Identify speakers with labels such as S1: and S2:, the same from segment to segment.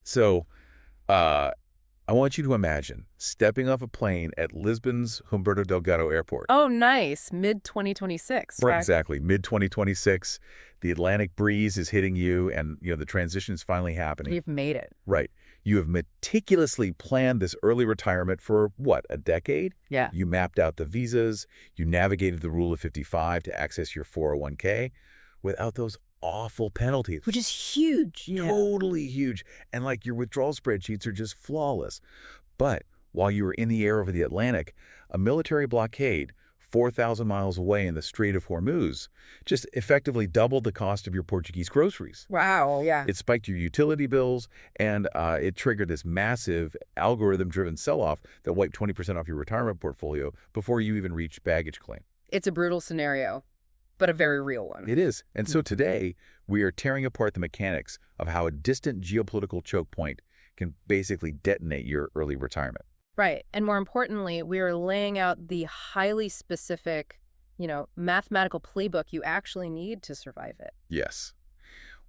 S1: So, uh, I want you to imagine stepping off a plane at Lisbon's Humberto Delgado Airport.
S2: Oh, nice. Mid-2026,
S1: Right,
S2: right?
S1: exactly. Mid-2026, the Atlantic breeze is hitting you, and the transition is finally happening.
S2: We've made it.
S1: Right. You have meticulously planned this early retirement for, what, a decade?
S2: Yeah.
S1: You mapped out the visas, you navigated the Rule of 55 to access your 401k without those awful penalties.
S2: Which is huge. Yeah.
S1: Totally huge. And your withdrawal spreadsheets are just flawless. But while you were in the air over the Atlantic, a military blockade 4,000 miles away in the Strait of Hormuz just effectively doubled the cost of your Portuguese groceries.
S2: Wow, yeah.
S1: It spiked your utility bills, and it triggered this massive algorithm-driven sell-off that wiped 20% off your retirement portfolio before you even reached baggage claim.
S2: It's a brutal scenario, but a very real one.
S1: It is. And so today, we are tearing apart the mechanics of how a distant geopolitical choke point can basically detonate your early retirement.
S2: Right. And more importantly, we are laying out the highly specific, mathematical playbook you actually need to survive it.
S1: Yes.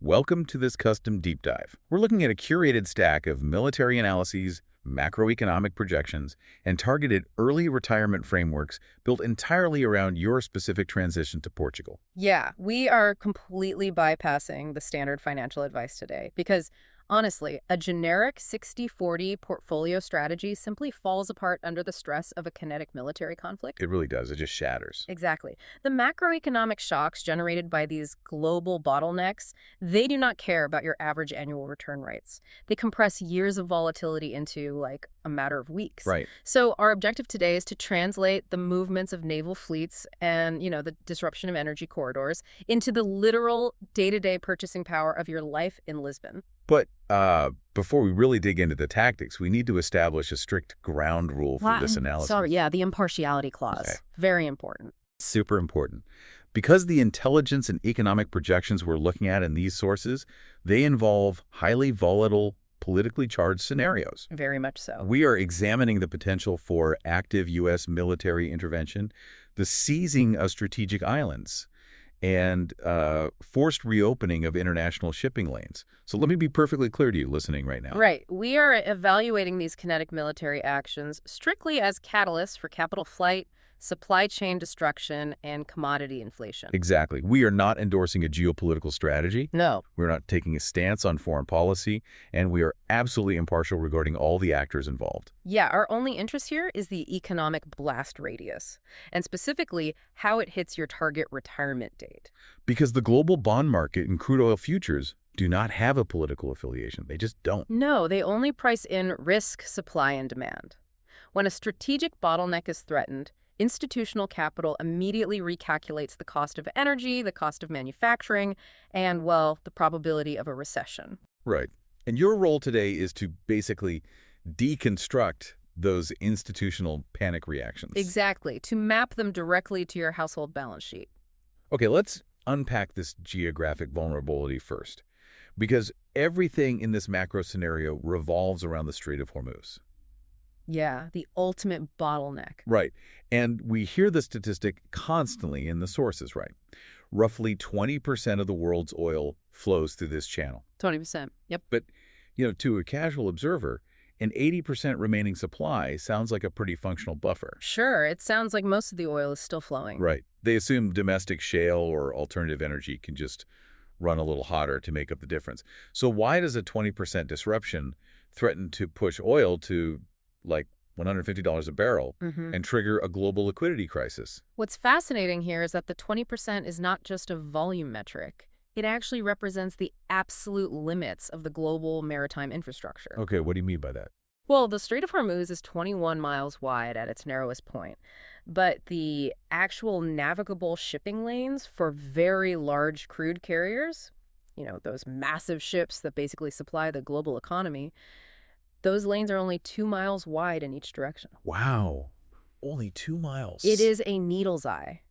S1: Welcome to this custom deep dive. We're looking at a curated stack of military analyses, macroeconomic projections, and targeted early retirement frameworks built entirely around your specific transition to Portugal.
S2: Yeah, we are completely bypassing the standard financial advice today because honestly, a generic 60-40 portfolio strategy simply falls apart under the stress of a kinetic military conflict.
S1: It really does. It just shatters.
S2: Exactly. The macroeconomic shocks generated by these global bottlenecks, they do not care about your average annual return rates. They compress years of volatility into, a matter of weeks.
S1: Right.
S2: So our objective today is to translate the movements of naval fleets and, the disruption of energy corridors into the literal day-to-day purchasing power of your life in Lisbon.
S1: But before we really dig into the tactics, we need to establish a strict ground rule for this analysis.
S2: Sorry, yeah, the impartiality clause.
S1: Okay.
S2: Very important.
S1: Super important. Because the intelligence and economic projections we're looking at in these sources, they involve highly volatile, politically charged scenarios.
S2: Very much so.
S1: We are examining the potential for active U.S. military intervention, the seizing of strategic islands, and forced reopening of international shipping lanes. So let me be perfectly clear to you listening right now.
S2: Right. We are evaluating these kinetic military actions strictly as catalysts for capital flight, supply chain destruction, and commodity inflation.
S1: Exactly. We are not endorsing a geopolitical strategy.
S2: No.
S1: We're not taking a stance on foreign policy, and we are absolutely impartial regarding all the actors involved.
S2: Yeah, our only interest here is the economic blast radius, and specifically how it hits your target retirement date.
S1: Because the global bond market and crude oil futures do not have a political affiliation. They just don't.
S2: No, they only price in risk, supply, and demand. When a strategic bottleneck is threatened, institutional capital immediately recalculates the cost of energy, the cost of manufacturing, and, the probability of a recession.
S1: Right. And your role today is to basically deconstruct those institutional panic reactions.
S2: Exactly, to map them directly to your household balance sheet.
S1: Okay, let's unpack this geographic vulnerability first, because everything in this macro scenario revolves around the Strait of Hormuz.
S2: Yeah, the ultimate bottleneck.
S1: Right. And we hear the statistic constantly in the sources, right? Roughly 20% of the world's oil flows through this channel.
S2: 20%. Yep.
S1: But, to a casual observer, an 80% remaining supply sounds like a pretty functional buffer.
S2: Sure, it sounds like most of the oil is still flowing.
S1: Right. They assume domestic shale or alternative energy can just run a little hotter to make up the difference. So why does a 20% disruption threaten to push oil to $150 a barrel and trigger a global liquidity crisis?
S2: What's fascinating here is that the 20% is not just a volume metric. It actually represents the absolute limits of the global maritime infrastructure.
S1: Okay, what do you mean by that?
S2: Well, the Strait of Hormuz is 21 miles wide at its narrowest point, but the actual navigable shipping lanes for very large crude carriers, those massive ships that basically supply the global economy, those lanes are only 2 miles wide in each direction.
S1: Wow, only 2 miles.
S2: It is a needle's eye,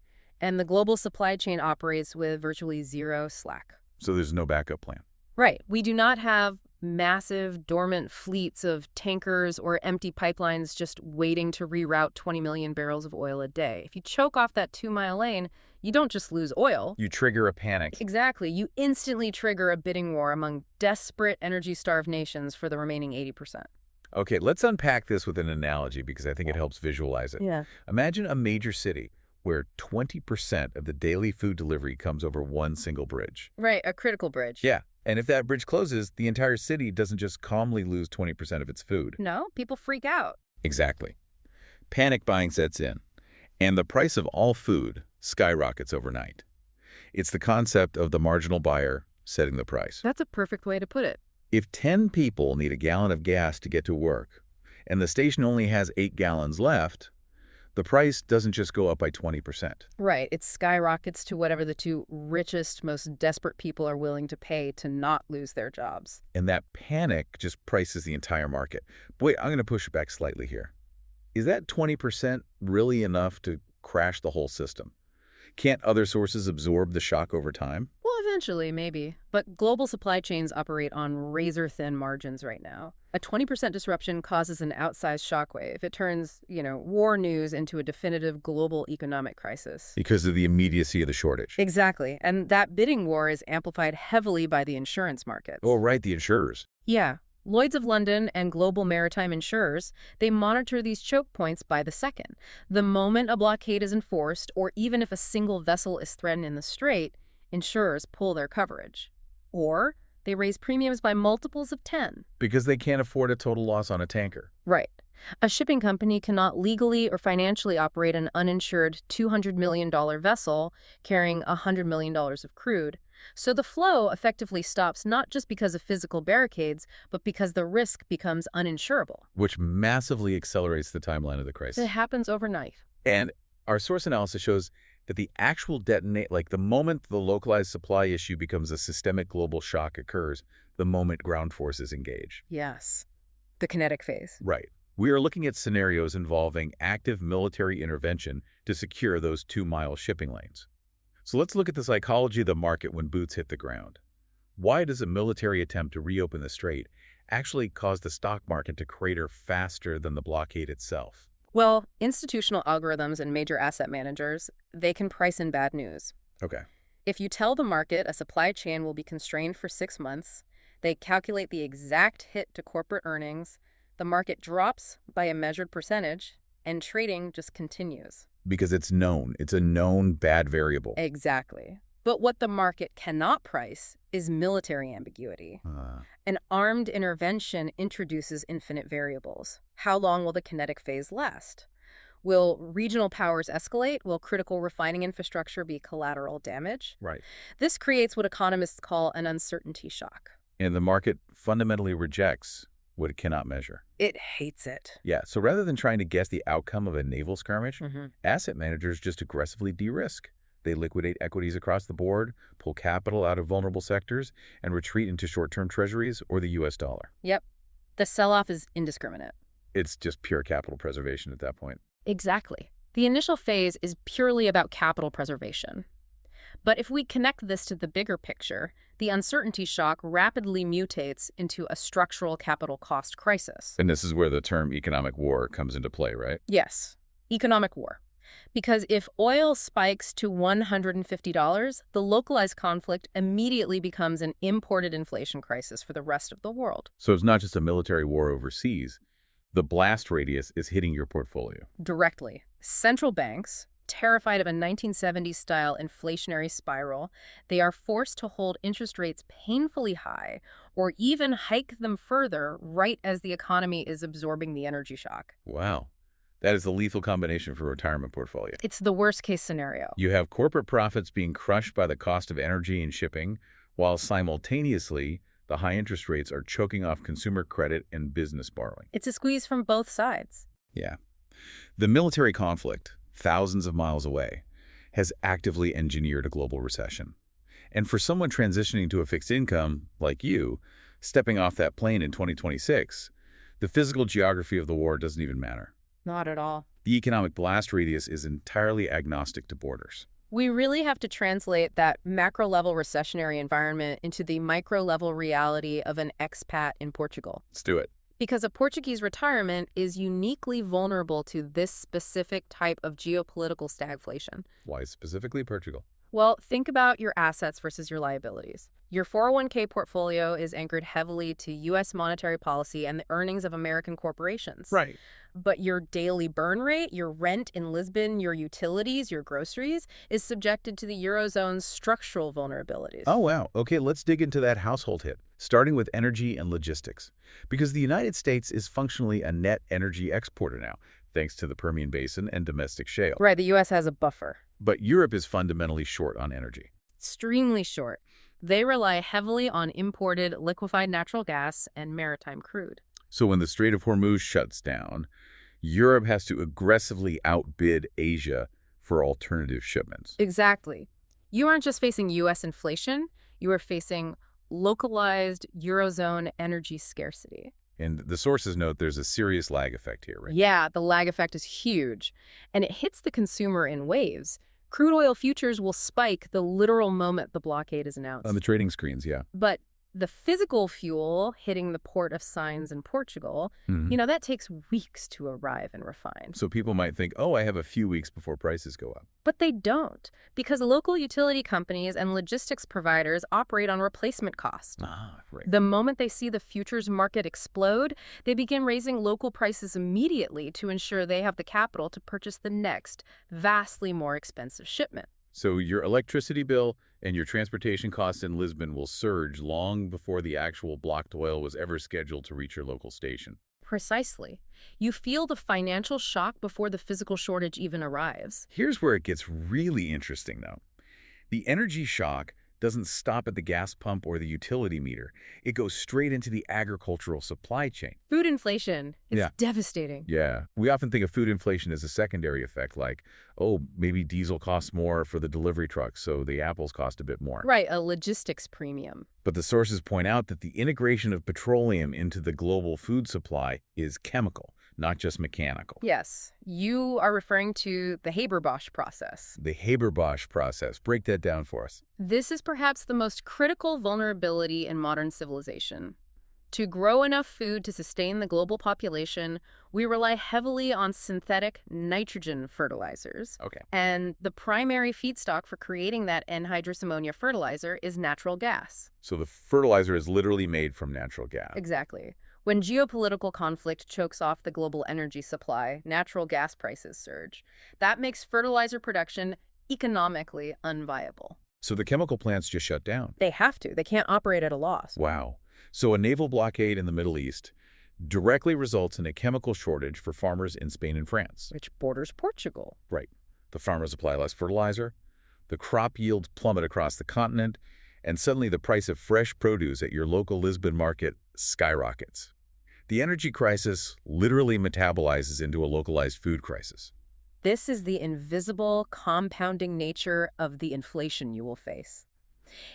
S2: and the global supply chain operates with virtually zero slack.
S1: So there's no backup plan.
S2: Right. We do not have massive dormant fleets of tankers or empty pipelines just waiting to reroute 20 million barrels of oil a day. If you choke off that 2-mile lane, You don't just lose oil.
S1: You trigger a panic.
S2: Exactly. You instantly trigger a bidding war among desperate, energy-starved nations for the remaining 80%.
S1: Okay, let's unpack this with an analogy because I think it helps visualize it.
S2: Yeah.
S1: Imagine a major city where 20% of the daily food delivery comes over one single bridge.
S2: Right, a critical bridge.
S1: Yeah, and if that bridge closes, the entire city doesn't just calmly lose 20% of its food.
S2: No, people freak out.
S1: Exactly. Panic buying sets in, and the price of all food skyrockets overnight. It's the concept of the marginal buyer setting the price.
S2: That's a perfect way to put it.
S1: If 10 people need a gallon of gas to get to work, and the station only has 8 gallons left, the price doesn't just go up by 20%.
S2: Right, it skyrockets to whatever the two richest, most desperate people are willing to pay to not lose their jobs.
S1: And that panic just prices the entire market. But wait, I'm going to push it back slightly here. Is that 20% really enough to crash the whole system? Can't other sources absorb the shock over time?
S2: Well, eventually, maybe. But global supply chains operate on razor-thin margins right now. A 20% disruption causes an outsized shockwave. It turns, war news into a definitive global economic crisis.
S1: Because of the immediacy of the shortage.
S2: Exactly. And that bidding war is amplified heavily by the insurance markets.
S1: Oh, right, the insurers.
S2: Yeah. Lloyd's of London and global maritime insurers, they monitor these choke points by the second. The moment a blockade is enforced, or even if a single vessel is threatened in the strait, insurers pull their coverage. Or they raise premiums by multiples of 10.
S1: Because they can't afford a total loss on a tanker.
S2: Right. A shipping company cannot legally or financially operate an uninsured $200 million vessel carrying $100 million of crude. So the flow effectively stops not just because of physical barricades, but because the risk becomes uninsurable.
S1: Which massively accelerates the timeline of the crisis.
S2: It happens overnight.
S1: And our source analysis shows that the actual the moment the localized supply issue becomes a systemic global shock occurs, the moment ground forces engage.
S2: Yes. The kinetic phase.
S1: Right. We are looking at scenarios involving active military intervention to secure those 2-mile shipping lanes. So let's look at the psychology of the market when boots hit the ground. Why does a military attempt to reopen the strait actually cause the stock market to crater faster than the blockade itself?
S2: Well, institutional algorithms and major asset managers, they can price in bad news.
S1: Okay.
S2: If you tell the market a supply chain will be constrained for 6 months, they calculate the exact hit to corporate earnings, the market drops by a measured percentage, and trading just continues.
S1: Because it's known. It's a known bad variable.
S2: Exactly. But what the market cannot price is military ambiguity. An armed intervention introduces infinite variables. How long will the kinetic phase last? Will regional powers escalate? Will critical refining infrastructure be collateral damage?
S1: Right.
S2: This creates what economists call an uncertainty shock.
S1: And the market fundamentally rejects what it cannot measure.
S2: It hates it.
S1: Yeah, so rather than trying to guess the outcome of a naval skirmish, asset managers just aggressively de-risk. They liquidate equities across the board, pull capital out of vulnerable sectors, and retreat into short-term treasuries or the U.S. dollar.
S2: Yep. The sell-off is indiscriminate.
S1: It's just pure capital preservation at that point.
S2: Exactly. The initial phase is purely about capital preservation. But if we connect this to the bigger picture, the uncertainty shock rapidly mutates into a structural capital cost crisis.
S1: And this is where the term economic war comes into play, right?
S2: Yes, economic war. Because if oil spikes to $150, the localized conflict immediately becomes an imported inflation crisis for the rest of the world.
S1: So it's not just a military war overseas. The blast radius is hitting your portfolio.
S2: Directly. Central banks, terrified of a 1970s-style inflationary spiral, they are forced to hold interest rates painfully high or even hike them further right as the economy is absorbing the energy shock.
S1: Wow. That is the lethal combination for a retirement portfolio.
S2: It's the worst-case scenario.
S1: You have corporate profits being crushed by the cost of energy and shipping, while simultaneously the high interest rates are choking off consumer credit and business borrowing.
S2: It's a squeeze from both sides.
S1: Yeah. The military conflict, thousands of miles away, has actively engineered a global recession. And for someone transitioning to a fixed income, like you, stepping off that plane in 2026, the physical geography of the war doesn't even matter.
S2: Not at all.
S1: The economic blast radius is entirely agnostic to borders.
S2: We really have to translate that macro-level recessionary environment into the micro-level reality of an expat in Portugal.
S1: Let's do it.
S2: Because a Portuguese retirement is uniquely vulnerable to this specific type of geopolitical stagflation.
S1: Why specifically Portugal?
S2: Well, think about your assets versus your liabilities. Your 401k portfolio is anchored heavily to U.S. monetary policy and the earnings of American corporations.
S1: Right.
S2: But your daily burn rate, your rent in Lisbon, your utilities, your groceries, is subjected to the Eurozone's structural vulnerabilities.
S1: Oh, wow. Okay, let's dig into that household hit, starting with energy and logistics. Because the United States is functionally a net energy exporter now, thanks to the Permian Basin and domestic shale.
S2: Right, the U.S. has a buffer.
S1: But Europe is fundamentally short on energy.
S2: Extremely short. They rely heavily on imported liquefied natural gas and maritime crude.
S1: So when the Strait of Hormuz shuts down, Europe has to aggressively outbid Asia for alternative shipments.
S2: Exactly. You aren't just facing U.S. inflation, you are facing localized Eurozone energy scarcity.
S1: And the sources note there's a serious lag effect here, right?
S2: Yeah, the lag effect is huge, and it hits the consumer in waves. Crude oil futures will spike the literal moment the blockade is announced.
S1: On the trading screens, yeah.
S2: But the physical fuel hitting the port of Sines in Portugal, that takes weeks to arrive and refine.
S1: So people might think, oh, I have a few weeks before prices go up.
S2: But they don't, because local utility companies and logistics providers operate on replacement cost.
S1: Ah, right.
S2: The moment they see the futures market explode, they begin raising local prices immediately to ensure they have the capital to purchase the next, vastly more expensive shipment.
S1: So your electricity bill and your transportation costs in Lisbon will surge long before the actual blocked oil was ever scheduled to reach your local station.
S2: Precisely. You feel the financial shock before the physical shortage even arrives.
S1: Here's where it gets really interesting, though. The energy shock doesn't stop at the gas pump or the utility meter. It goes straight into the agricultural supply chain.
S2: Food inflation, it's
S1: Yeah.
S2: devastating.
S1: Yeah. We often think of food inflation as a secondary effect, like, oh, maybe diesel costs more for the delivery trucks, so the apples cost a bit more.
S2: Right, a logistics premium.
S1: But the sources point out that the integration of petroleum into the global food supply is chemical, not just mechanical.
S2: Yes, you are referring to the Haber-Bosch process.
S1: The Haber-Bosch process. Break that down for us.
S2: This is perhaps the most critical vulnerability in modern civilization. To grow enough food to sustain the global population, we rely heavily on synthetic nitrogen fertilizers.
S1: Okay.
S2: And the primary feedstock for creating that anhydrous ammonia fertilizer is natural gas.
S1: So the fertilizer is literally made from natural gas.
S2: Exactly. When geopolitical conflict chokes off the global energy supply, natural gas prices surge. That makes fertilizer production economically unviable.
S1: So the chemical plants just shut down.
S2: They have to. They can't operate at a loss.
S1: Wow. So a naval blockade in the Middle East directly results in a chemical shortage for farmers in Spain and France.
S2: Which borders Portugal.
S1: Right. The farmers apply less fertilizer, the crop yields plummet across the continent, and suddenly the price of fresh produce at your local Lisbon market skyrockets. The energy crisis literally metabolizes into a localized food crisis.
S2: This is the invisible, compounding nature of the inflation you will face.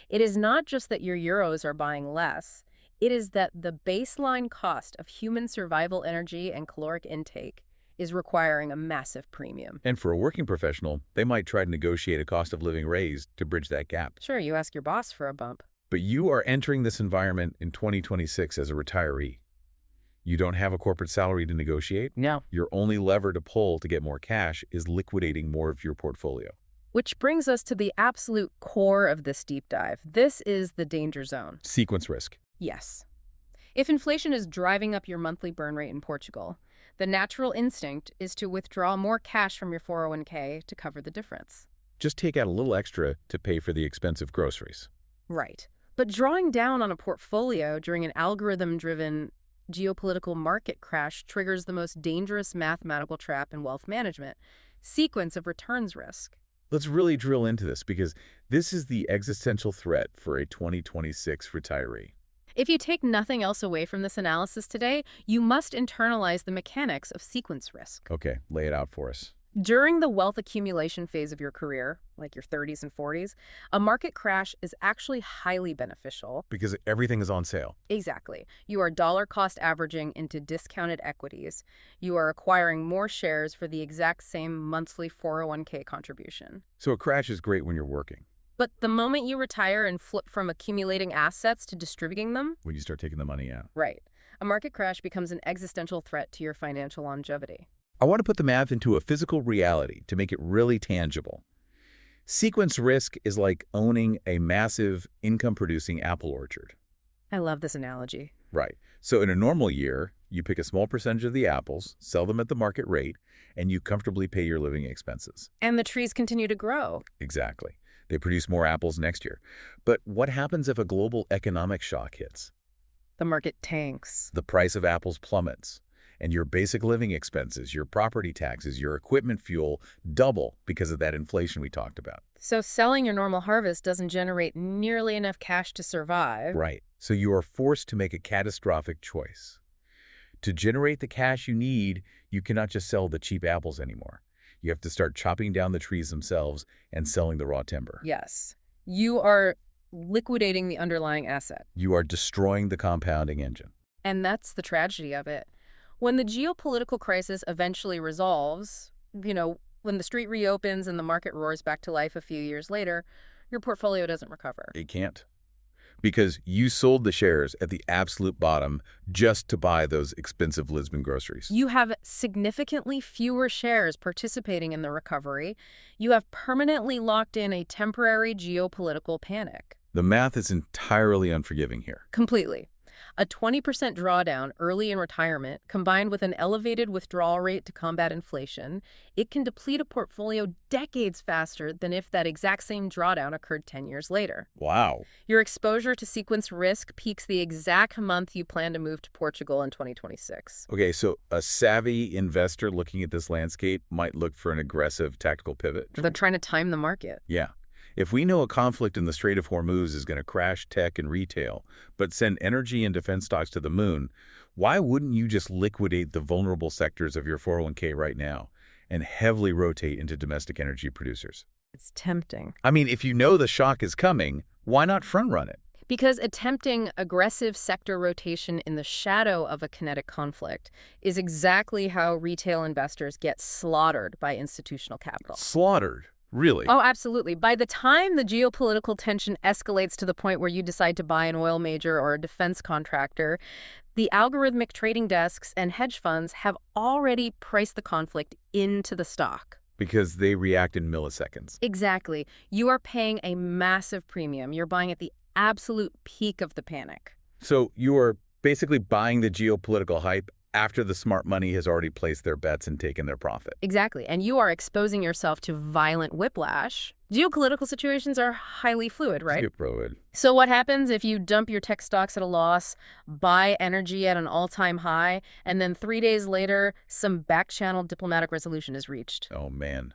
S2: It is not just that your euros are buying less. It is that the baseline cost of human survival energy and caloric intake is requiring a massive premium.
S1: And for a working professional, they might try to negotiate a cost of living raise to bridge that gap.
S2: Sure, you ask your boss for a bump.
S1: But you are entering this environment in 2026 as a retiree. You don't have a corporate salary to negotiate.
S2: No.
S1: Your only lever to pull to get more cash is liquidating more of your portfolio.
S2: Which brings us to the absolute core of this deep dive. This is the danger zone.
S1: Sequence risk.
S2: Yes. If inflation is driving up your monthly burn rate in Portugal, the natural instinct is to withdraw more cash from your 401k to cover the difference.
S1: Just take out a little extra to pay for the expensive groceries.
S2: Right. But drawing down on a portfolio during an algorithm-driven geopolitical market crash triggers the most dangerous mathematical trap in wealth management: sequence of returns risk.
S1: Let's really drill into this because this is the existential threat for a 2026 retiree.
S2: If you take nothing else away from this analysis today, you must internalize the mechanics of sequence risk.
S1: Okay, lay it out for us.
S2: During the wealth accumulation phase of your career, like your 30s and 40s, a market crash is actually highly beneficial.
S1: Because everything is on sale.
S2: Exactly. You are dollar cost averaging into discounted equities. You are acquiring more shares for the exact same monthly 401k contribution.
S1: So a crash is great when you're working.
S2: But the moment you retire and flip from accumulating assets to distributing them,
S1: When you start taking the money out.
S2: right, A market crash becomes an existential threat to your financial longevity.
S1: I want to put the math into a physical reality to make it really tangible. Sequence risk is like owning a massive income-producing apple orchard.
S2: I love this analogy.
S1: Right. So in a normal year, you pick a small percentage of the apples, sell them at the market rate, and you comfortably pay your living expenses.
S2: And the trees continue to grow.
S1: Exactly. They produce more apples next year. But what happens if a global economic shock hits?
S2: The market tanks.
S1: The price of apples plummets, and your basic living expenses, your property taxes, your equipment fuel double because of that inflation we talked about.
S2: So selling your normal harvest doesn't generate nearly enough cash to survive.
S1: Right. So you are forced to make a catastrophic choice. To generate the cash you need, you cannot just sell the cheap apples anymore. You have to start chopping down the trees themselves and selling the raw timber.
S2: Yes. You are liquidating the underlying asset.
S1: You are destroying the compounding engine.
S2: And that's the tragedy of it. When the geopolitical crisis eventually resolves, when the street reopens and the market roars back to life a few years later, your portfolio doesn't recover.
S1: It can't. Because you sold the shares at the absolute bottom just to buy those expensive Lisbon groceries.
S2: You have significantly fewer shares participating in the recovery. You have permanently locked in a temporary geopolitical panic.
S1: The math is entirely unforgiving here.
S2: Completely. A 20% drawdown early in retirement, combined with an elevated withdrawal rate to combat inflation, it can deplete a portfolio decades faster than if that exact same drawdown occurred 10 years later.
S1: Wow.
S2: Your exposure to sequence risk peaks the exact month you plan to move to Portugal in 2026.
S1: Okay, so a savvy investor looking at this landscape might look for an aggressive tactical pivot.
S2: They're trying to time the market.
S1: Yeah. If we know a conflict in the Strait of Hormuz is going to crash tech and retail, but send energy and defense stocks to the moon, why wouldn't you just liquidate the vulnerable sectors of your 401k right now and heavily rotate into domestic energy producers?
S2: It's tempting.
S1: I mean, if you know the shock is coming, why not front-run it?
S2: Because attempting aggressive sector rotation in the shadow of a kinetic conflict is exactly how retail investors get slaughtered by institutional capital.
S1: Slaughtered? Really?
S2: Oh, absolutely. By the time the geopolitical tension escalates to the point where you decide to buy an oil major or a defense contractor, the algorithmic trading desks and hedge funds have already priced the conflict into the stock.
S1: Because they react in milliseconds.
S2: Exactly. You are paying a massive premium. You're buying at the absolute peak of the panic.
S1: So you are basically buying the geopolitical hype after the smart money has already placed their bets and taken their profit.
S2: Exactly. And you are exposing yourself to violent whiplash. Geopolitical situations are highly fluid, right?
S1: Fluid.
S2: So what happens if you dump your tech stocks at a loss, buy energy at an all-time high, and then 3 days later, some back-channel diplomatic resolution is reached?
S1: Oh, man.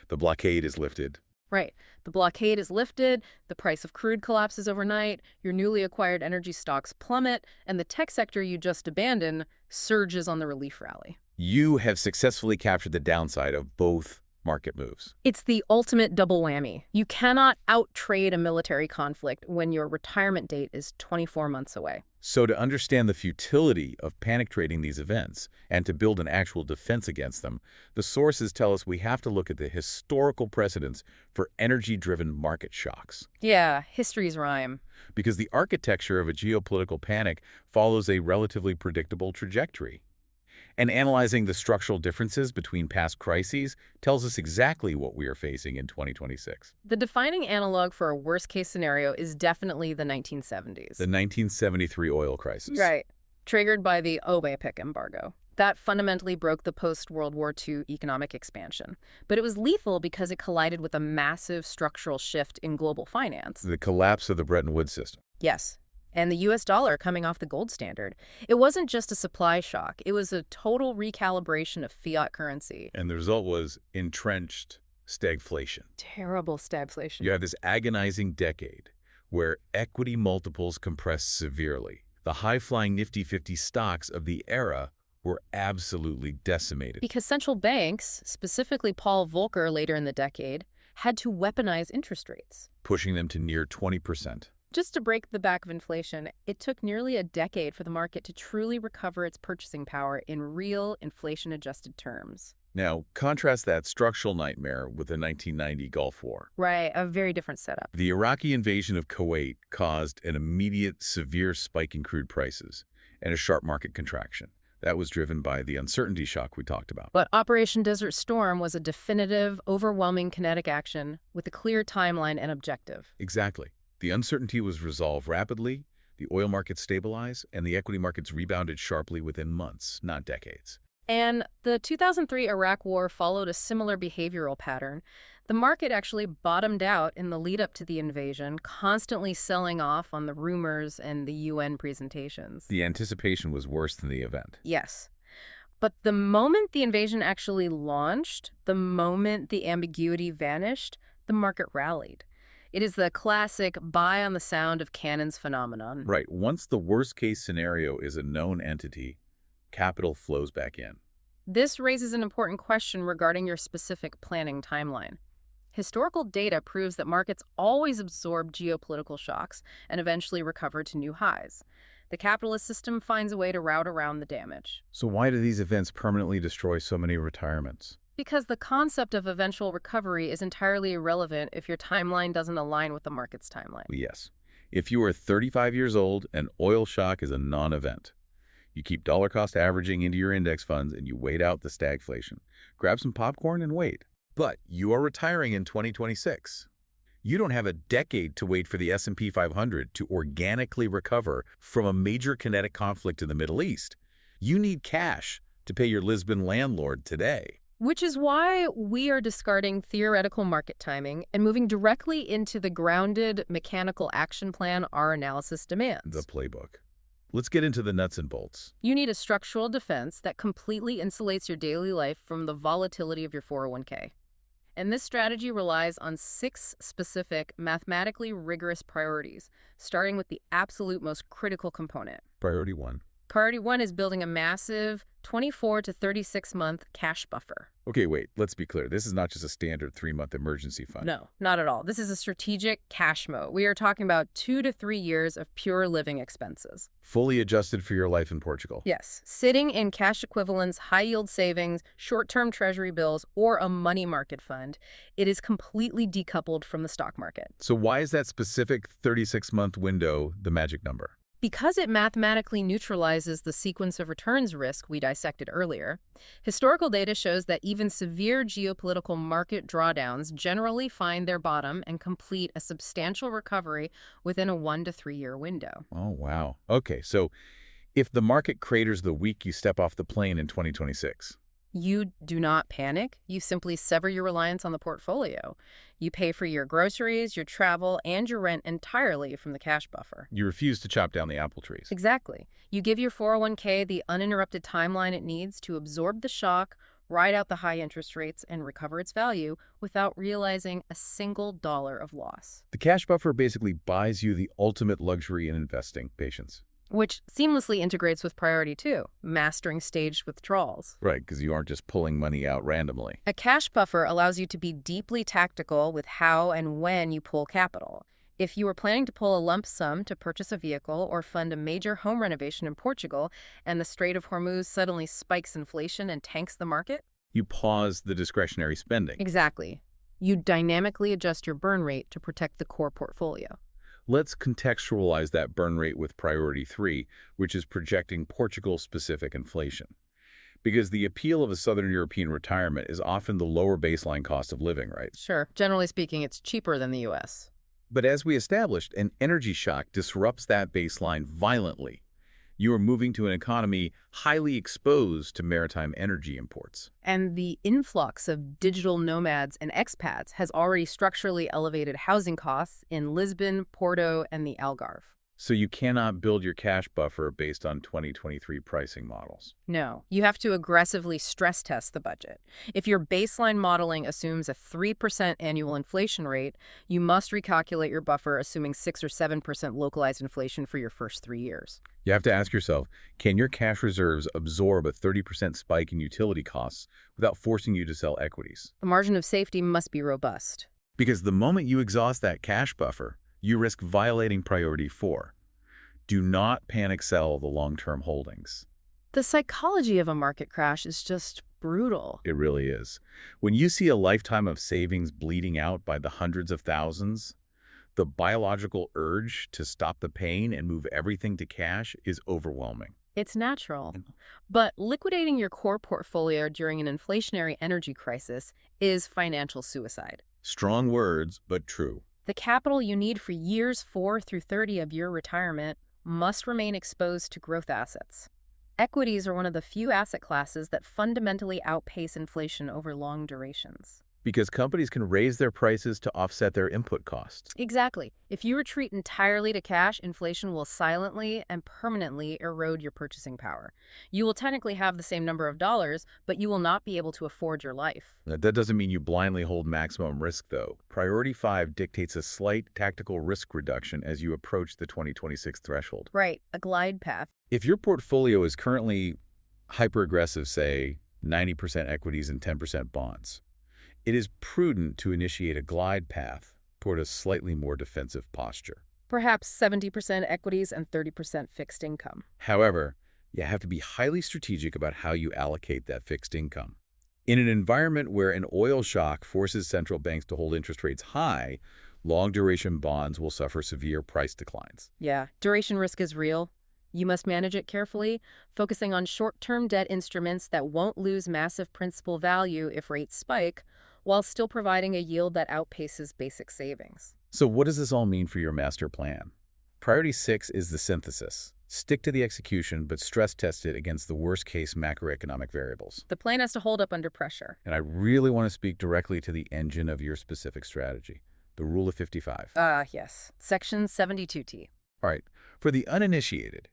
S1: The blockade is lifted.
S2: Right. The blockade is lifted, the price of crude collapses overnight, your newly acquired energy stocks plummet, and the tech sector you just abandoned surges on the relief rally.
S1: You have successfully captured the downside of both market moves.
S2: It's the ultimate double whammy. You cannot out-trade a military conflict when your retirement date is 24 months away.
S1: So to understand the futility of panic trading these events and to build an actual defense against them, the sources tell us we have to look at the historical precedents for energy-driven market shocks.
S2: Yeah, history's rhyme.
S1: Because the architecture of a geopolitical panic follows a relatively predictable trajectory. And analyzing the structural differences between past crises tells us exactly what we are facing in 2026.
S2: The defining analog for a worst-case scenario is definitely the 1970s.
S1: The 1973 oil crisis.
S2: Right. Triggered by the OPEC embargo. That fundamentally broke the post-World War II economic expansion. But it was lethal because it collided with a massive structural shift in global finance.
S1: The collapse of the Bretton Woods system.
S2: Yes. And the U.S. dollar coming off the gold standard. It wasn't just a supply shock. It was a total recalibration of fiat currency.
S1: And the result was entrenched stagflation.
S2: Terrible stagflation.
S1: You have this agonizing decade where equity multiples compressed severely. The high-flying Nifty 50 stocks of the era were absolutely decimated.
S2: Because central banks, specifically Paul Volcker later in the decade, had to weaponize interest rates,
S1: pushing them to near 20%.
S2: Just to break the back of inflation, it took nearly a decade for the market to truly recover its purchasing power in real inflation-adjusted terms.
S1: Now, contrast that structural nightmare with the 1990 Gulf War.
S2: Right, a very different setup.
S1: The Iraqi invasion of Kuwait caused an immediate, severe spike in crude prices, and a sharp market contraction. That was driven by the uncertainty shock we talked about.
S2: But Operation Desert Storm was a definitive, overwhelming kinetic action with a clear timeline and objective.
S1: Exactly. The uncertainty was resolved rapidly, the oil markets stabilized, and the equity markets rebounded sharply within months, not decades.
S2: And the 2003 Iraq War followed a similar behavioral pattern. The market actually bottomed out in the lead up to the invasion, constantly selling off on the rumors and the UN presentations.
S1: The anticipation was worse than the event.
S2: Yes. But the moment the invasion actually launched, the moment the ambiguity vanished, the market rallied. It is the classic buy on the sound of cannons phenomenon.
S1: Right. Once the worst-case scenario is a known entity, capital flows back in.
S2: This raises an important question regarding your specific planning timeline. Historical data proves that markets always absorb geopolitical shocks and eventually recover to new highs. The capitalist system finds a way to route around the damage.
S1: So why do these events permanently destroy so many retirements?
S2: Because the concept of eventual recovery is entirely irrelevant if your timeline doesn't align with the market's timeline.
S1: Yes. If you are 35 years old, an oil shock is a non-event. You keep dollar cost averaging into your index funds and you wait out the stagflation. Grab some popcorn and wait. But you are retiring in 2026. You don't have a decade to wait for the S&P 500 to organically recover from a major kinetic conflict in the Middle East. You need cash to pay your Lisbon landlord today.
S2: Which is why we are discarding theoretical market timing and moving directly into the grounded, mechanical action plan our analysis demands.
S1: The playbook. Let's get into the nuts and bolts.
S2: You need a structural defense that completely insulates your daily life from the volatility of your 401k. And this strategy relies on 6 specific, mathematically rigorous priorities, starting with the absolute most critical component.
S1: Priority 1.
S2: Priority 1 is building a massive 24 to 36-month cash buffer.
S1: Okay, wait, let's be clear. This is not just a standard 3-month emergency fund.
S2: No, not at all. This is a strategic cash mode. We are talking about 2 to 3 years of pure living expenses.
S1: Fully adjusted for your life in Portugal.
S2: Yes, sitting in cash equivalents, high-yield savings, short-term treasury bills, or a money market fund, it is completely decoupled from the stock market.
S1: So why is that specific 36-month window the magic number?
S2: Because it mathematically neutralizes the sequence of returns risk we dissected earlier, historical data shows that even severe geopolitical market drawdowns generally find their bottom and complete a substantial recovery within a 1 to 3 year window.
S1: Oh, wow. Okay, so if the market craters the week you step off the plane in 2026,
S2: you do not panic. You simply sever your reliance on the portfolio. You pay for your groceries, your travel, and your rent entirely from the cash buffer.
S1: you refuse to chop down the apple trees.
S2: Exactly. You give your 401k the uninterrupted timeline it needs to absorb the shock, ride out the high interest rates, and recover its value without realizing a single dollar of loss.
S1: The cash buffer basically buys you the ultimate luxury in investing, patience.
S2: Which seamlessly integrates with priority 2, mastering staged withdrawals.
S1: Right, because you aren't just pulling money out randomly.
S2: A cash buffer allows you to be deeply tactical with how and when you pull capital. If you are planning to pull a lump sum to purchase a vehicle or fund a major home renovation in Portugal and the Strait of Hormuz suddenly spikes inflation and tanks the market,
S1: You pause the discretionary spending.
S2: exactly. You dynamically adjust your burn rate to protect the core portfolio.
S1: Let's contextualize that burn rate with priority 3, which is projecting Portugal-specific inflation. Because the appeal of a Southern European retirement is often the lower baseline cost of living, right?
S2: Sure, generally speaking, it's cheaper than the U.S.
S1: But as we established, an energy shock disrupts that baseline violently. You are moving to an economy highly exposed to maritime energy imports.
S2: And the influx of digital nomads and expats has already structurally elevated housing costs in Lisbon, Porto, and the Algarve.
S1: So you cannot build your cash buffer based on 2023 pricing models.
S2: No, you have to aggressively stress test the budget. If your baseline modeling assumes a 3% annual inflation rate, you must recalculate your buffer assuming 6 or 7% localized inflation for your first 3 years.
S1: You have to ask yourself, can your cash reserves absorb a 30% spike in utility costs without forcing you to sell equities?
S2: The margin of safety must be robust.
S1: Because the moment you exhaust that cash buffer, you risk violating priority 4. Do not panic sell the long-term holdings.
S2: The psychology of a market crash is just brutal.
S1: It really is. When you see a lifetime of savings bleeding out by the hundreds of thousands, the biological urge to stop the pain and move everything to cash is overwhelming.
S2: It's natural. But liquidating your core portfolio during an inflationary energy crisis is financial suicide.
S1: Strong words, but true.
S2: The capital you need for years 4 through 30 of your retirement must remain exposed to growth assets. Equities are one of the few asset classes that fundamentally outpace inflation over long durations.
S1: Because companies can raise their prices to offset their input costs.
S2: Exactly. If you retreat entirely to cash, inflation will silently and permanently erode your purchasing power. You will technically have the same number of dollars, but you will not be able to afford your life.
S1: That doesn't mean you blindly hold maximum risk, though. Priority 5 dictates a slight tactical risk reduction as you approach the 2026 threshold.
S2: Right, a glide path.
S1: If your portfolio is currently hyper-aggressive, say 90% equities and 10% bonds, it is prudent to initiate a glide path toward a slightly more defensive posture.
S2: Perhaps 70% equities and 30% fixed income.
S1: However, you have to be highly strategic about how you allocate that fixed income. In an environment where an oil shock forces central banks to hold interest rates high, long-duration bonds will suffer severe price declines.
S2: Yeah, duration risk is real. You must manage it carefully, focusing on short-term debt instruments that won't lose massive principal value if rates spike, while still providing a yield that outpaces basic savings.
S1: So what does this all mean for your master plan? Priority 6 is the synthesis. Stick to the execution, but stress test it against the worst-case macroeconomic variables.
S2: The plan has to hold up under pressure.
S1: And I really want to speak directly to the engine of your specific strategy, the Rule of 55.
S2: Yes. Section 72T.
S1: All right. For the uninitiated,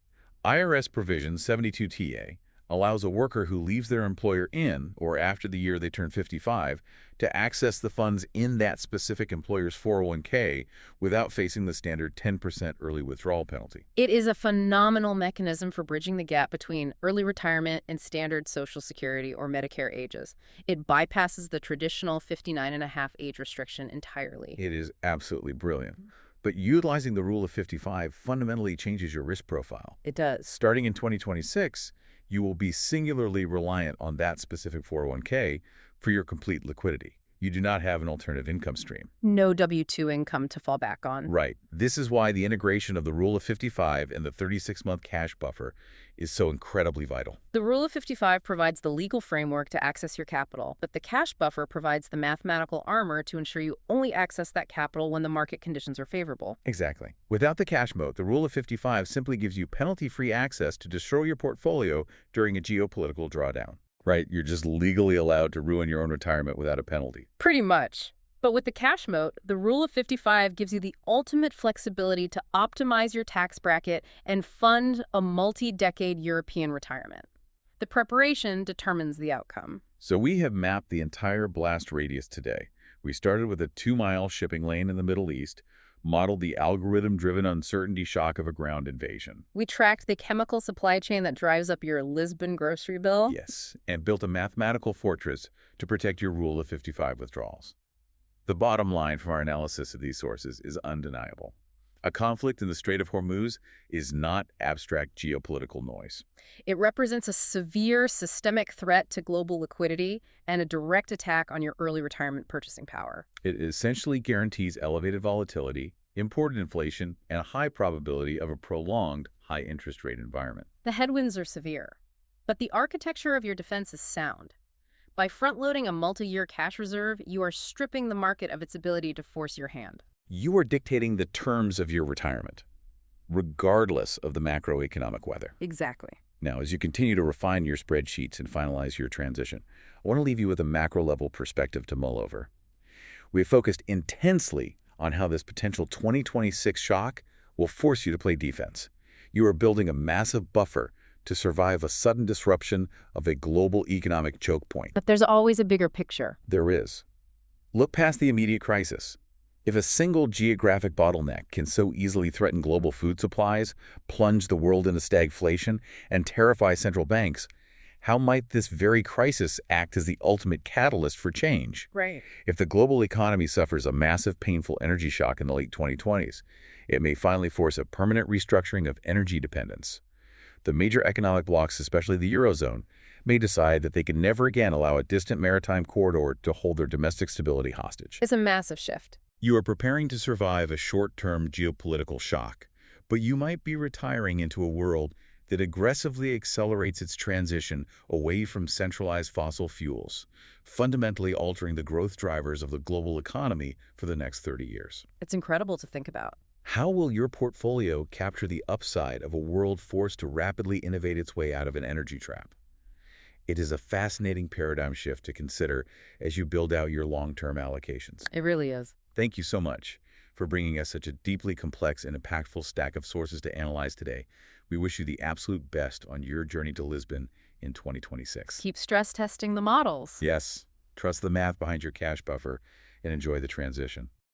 S1: IRS Provision 72TA allows a worker who leaves their employer in or after the year they turn 55 to access the funds in that specific employer's 401k without facing the standard 10% early withdrawal penalty.
S2: It is a phenomenal mechanism for bridging the gap between early retirement and standard Social Security or Medicare ages. It bypasses the traditional 59.5 age restriction entirely.
S1: It is absolutely brilliant. But utilizing the Rule of 55 fundamentally changes your risk profile.
S2: It does.
S1: Starting in 2026, you will be singularly reliant on that specific 401k for your complete liquidity. You do not have an alternative income stream.
S2: No W-2 income to fall back on.
S1: Right. This is why the integration of the Rule of 55 and the 36-month cash buffer is so incredibly vital.
S2: The Rule of 55 provides the legal framework to access your capital, but the cash buffer provides the mathematical armor to ensure you only access that capital when the market conditions are favorable.
S1: Exactly. Without the cash moat, the Rule of 55 simply gives you penalty-free access to destroy your portfolio during a geopolitical drawdown. Right, you're just legally allowed to ruin your own retirement without a penalty.
S2: Pretty much. But with the cash moat, the Rule of 55 gives you the ultimate flexibility to optimize your tax bracket and fund a multi-decade European retirement. The preparation determines the outcome.
S1: So we have mapped the entire blast radius today. We started with a 2-mile shipping lane in the Middle East, modeled the algorithm-driven uncertainty shock of a ground invasion.
S2: We tracked the chemical supply chain that drives up your Lisbon grocery bill.
S1: Yes, and built a mathematical fortress to protect your Rule of 55 withdrawals. The bottom line from our analysis of these sources is undeniable. A conflict in the Strait of Hormuz is not abstract geopolitical noise.
S2: It represents a severe systemic threat to global liquidity and a direct attack on your early retirement purchasing power.
S1: It essentially guarantees elevated volatility, imported inflation, and a high probability of a prolonged high interest rate environment.
S2: The headwinds are severe, but the architecture of your defense is sound. By front-loading a multi-year cash reserve, you are stripping the market of its ability to force your hand.
S1: You are dictating the terms of your retirement, regardless of the macroeconomic weather.
S2: Exactly.
S1: Now, as you continue to refine your spreadsheets and finalize your transition, I want to leave you with a macro-level perspective to mull over. We have focused intensely on how this potential 2026 shock will force you to play defense. You are building a massive buffer to survive a sudden disruption of a global economic choke point.
S2: But there's always a bigger picture.
S1: There is. Look past the immediate crisis. If a single geographic bottleneck can so easily threaten global food supplies, plunge the world into stagflation, and terrify central banks, how might this very crisis act as the ultimate catalyst for change?
S2: Right.
S1: If the global economy suffers a massive, painful energy shock in the late 2020s, it may finally force a permanent restructuring of energy dependence. The major economic blocs, especially the Eurozone, may decide that they can never again allow a distant maritime corridor to hold their domestic stability hostage.
S2: It's a massive shift.
S1: You are preparing to survive a short-term geopolitical shock, but you might be retiring into a world that aggressively accelerates its transition away from centralized fossil fuels, fundamentally altering the growth drivers of the global economy for the next 30 years.
S2: It's incredible to think about.
S1: How will your portfolio capture the upside of a world forced to rapidly innovate its way out of an energy trap? It is a fascinating paradigm shift to consider as you build out your long-term allocations.
S2: It really is.
S1: Thank you so much for bringing us such a deeply complex and impactful stack of sources to analyze today. We wish you the absolute best on your journey to Lisbon in 2026.
S2: Keep stress testing the models.
S1: Yes, trust the math behind your cash buffer and enjoy the transition.